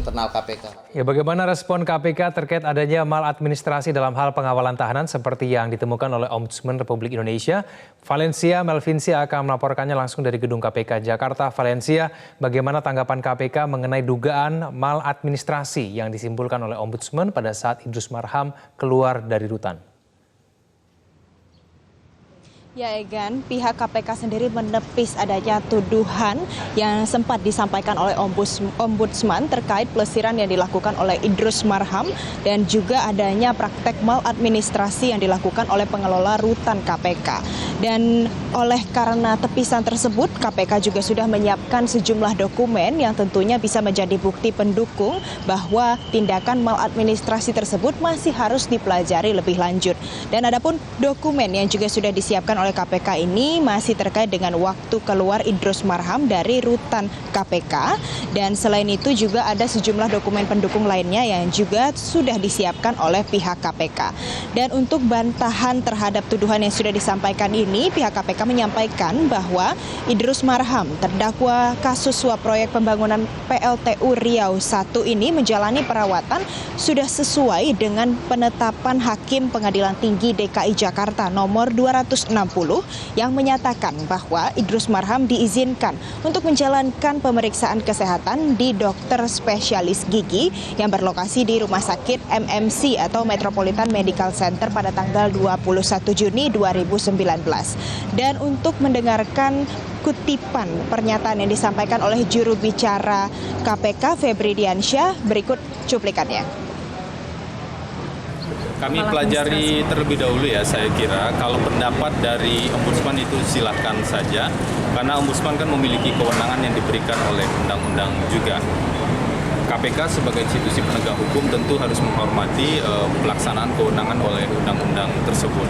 internal KPK. Ya, bagaimana respon KPK terkait adanya maladministrasi dalam hal pengawalan tahanan seperti yang ditemukan oleh Ombudsman Republik Indonesia? Valencia Melvincia akan melaporkannya langsung dari gedung KPK Jakarta. Valencia, bagaimana tanggapan KPK mengenai dugaan maladministrasi yang disimpulkan oleh Ombudsman pada saat Idrus Marham keluar dari rutan? Ya Egan, pihak KPK sendiri menepis adanya tuduhan yang sempat disampaikan oleh Ombudsman terkait pelesiran yang dilakukan oleh Idrus Marham dan juga adanya praktek maladministrasi yang dilakukan oleh pengelola rutan KPK. Dan oleh karena tepisan tersebut, KPK juga sudah menyiapkan sejumlah dokumen yang tentunya bisa menjadi bukti pendukung bahwa tindakan maladministrasi tersebut masih harus dipelajari lebih lanjut. Dan adapun dokumen yang juga sudah disiapkan oleh KPK ini masih terkait dengan waktu keluar Idrus Marham dari rutan KPK, dan selain itu juga ada sejumlah dokumen pendukung lainnya yang juga sudah disiapkan oleh pihak KPK. Dan untuk bantahan terhadap tuduhan yang sudah disampaikan ini, pihak KPK menyampaikan bahwa Idrus Marham terdakwa kasus suap proyek pembangunan PLTU Riau I ini menjalani perawatan sudah sesuai dengan penetapan Hakim Pengadilan Tinggi DKI Jakarta nomor 260 yang menyatakan bahwa Idrus Marham diizinkan untuk menjalankan pemeriksaan kesehatan di dokter spesialis gigi yang berlokasi di Rumah Sakit MMC atau Metropolitan Medical Center pada tanggal 21 Juni 2019. Dan untuk mendengarkan kutipan pernyataan yang disampaikan oleh juru bicara KPK Febri Diansyah, berikut cuplikannya. Kami pelajari terlebih dahulu ya, saya kira kalau pendapat dari Ombudsman itu silahkan saja, karena Ombudsman kan memiliki kewenangan yang diberikan oleh undang-undang juga. KPK sebagai institusi penegak hukum tentu harus menghormati pelaksanaan kewenangan oleh undang-undang tersebut.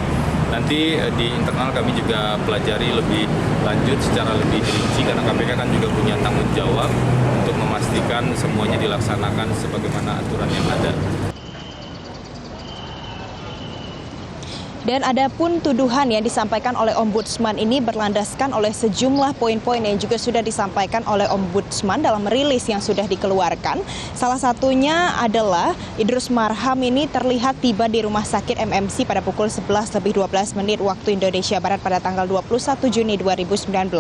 Nanti di internal kami juga pelajari lebih lanjut secara lebih rinci, karena KPK kan juga punya tanggung jawab untuk memastikan semuanya dilaksanakan sebagaimana aturan yang ada. Dan adapun tuduhan yang disampaikan oleh Ombudsman ini berlandaskan oleh sejumlah poin-poin yang juga sudah disampaikan oleh Ombudsman dalam rilis yang sudah dikeluarkan. Salah satunya adalah Idrus Marham ini terlihat tiba di Rumah Sakit MMC pada pukul 11.12 waktu Indonesia Barat pada tanggal 21 Juni 2019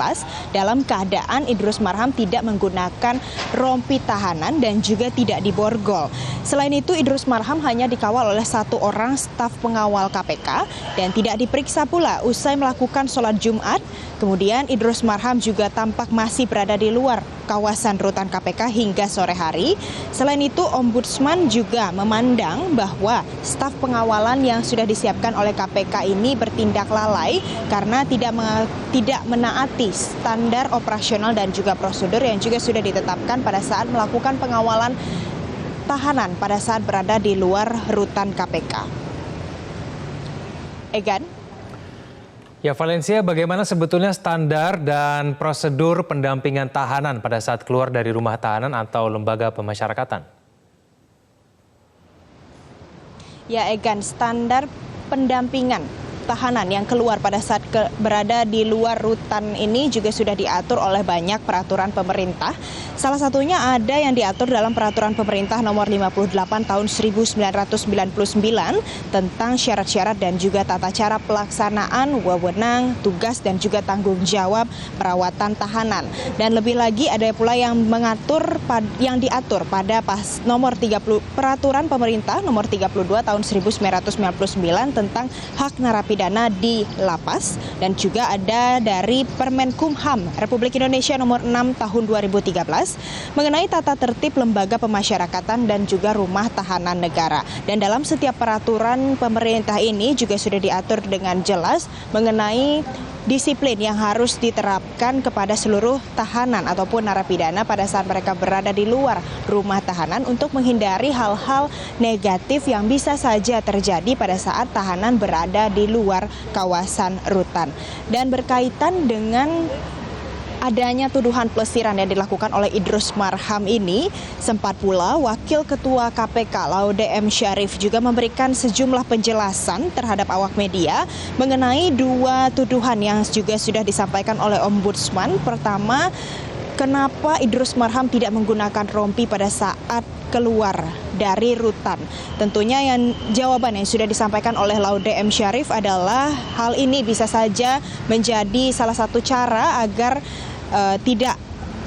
dalam keadaan Idrus Marham tidak menggunakan rompi tahanan dan juga tidak diborgol. Selain itu, Idrus Marham hanya dikawal oleh satu orang staf pengawal KPK dan tidak diperiksa pula usai melakukan sholat Jumat. Kemudian Idrus Marham juga tampak masih berada di luar kawasan rutan KPK hingga sore hari. Selain itu, Ombudsman juga memandang bahwa staf pengawalan yang sudah disiapkan oleh KPK ini bertindak lalai karena tidak menaati standar operasional dan juga prosedur yang juga sudah ditetapkan pada saat melakukan pengawalan tahanan pada saat berada di luar rutan KPK. Egan. Ya, Valencia, bagaimana sebetulnya standar dan prosedur pendampingan tahanan pada saat keluar dari rumah tahanan atau lembaga pemasyarakatan? Ya, Egan, standar pendampingan tahanan yang keluar pada saat berada di luar rutan ini juga sudah diatur oleh banyak peraturan pemerintah. Salah satunya ada yang diatur dalam peraturan pemerintah nomor 58 tahun 1999 tentang syarat-syarat dan juga tata cara pelaksanaan wewenang, tugas dan juga tanggung jawab perawatan tahanan. Dan lebih lagi ada pula yang diatur pada nomor 30 peraturan pemerintah nomor 32 tahun 1999 tentang hak narapidana di lapas, dan juga ada dari Permenkumham Republik Indonesia nomor 6 tahun 2013 mengenai tata tertib lembaga pemasyarakatan dan juga rumah tahanan negara. Dan dalam setiap peraturan pemerintah ini juga sudah diatur dengan jelas mengenai disiplin yang harus diterapkan kepada seluruh tahanan ataupun narapidana pada saat mereka berada di luar rumah tahanan untuk menghindari hal-hal negatif yang bisa saja terjadi pada saat tahanan berada di luar kawasan rutan. Dan berkaitan dengan adanya tuduhan pelesiran yang dilakukan oleh Idrus Marham ini, sempat pula Wakil Ketua KPK Laude M. Syarif juga memberikan sejumlah penjelasan terhadap awak media mengenai dua tuduhan yang juga sudah disampaikan oleh Ombudsman. Pertama, kenapa Idrus Marham tidak menggunakan rompi pada saat keluar dari rutan. Tentunya jawaban yang sudah disampaikan oleh Laude M. Syarif adalah hal ini bisa saja menjadi salah satu cara agar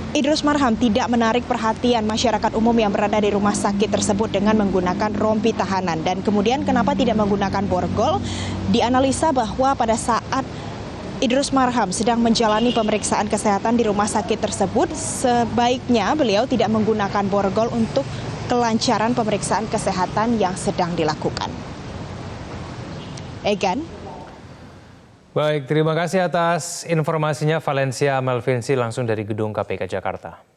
Idrus Marham tidak menarik perhatian masyarakat umum yang berada di rumah sakit tersebut dengan menggunakan rompi tahanan. Dan kemudian kenapa tidak menggunakan borgol? Dianalisa bahwa pada saat Idrus Marham sedang menjalani pemeriksaan kesehatan di rumah sakit tersebut, sebaiknya beliau tidak menggunakan borgol untuk kelancaran pemeriksaan kesehatan yang sedang dilakukan. Egan. Baik, terima kasih atas informasinya Valencia Melvinsi langsung dari Gedung KPK Jakarta.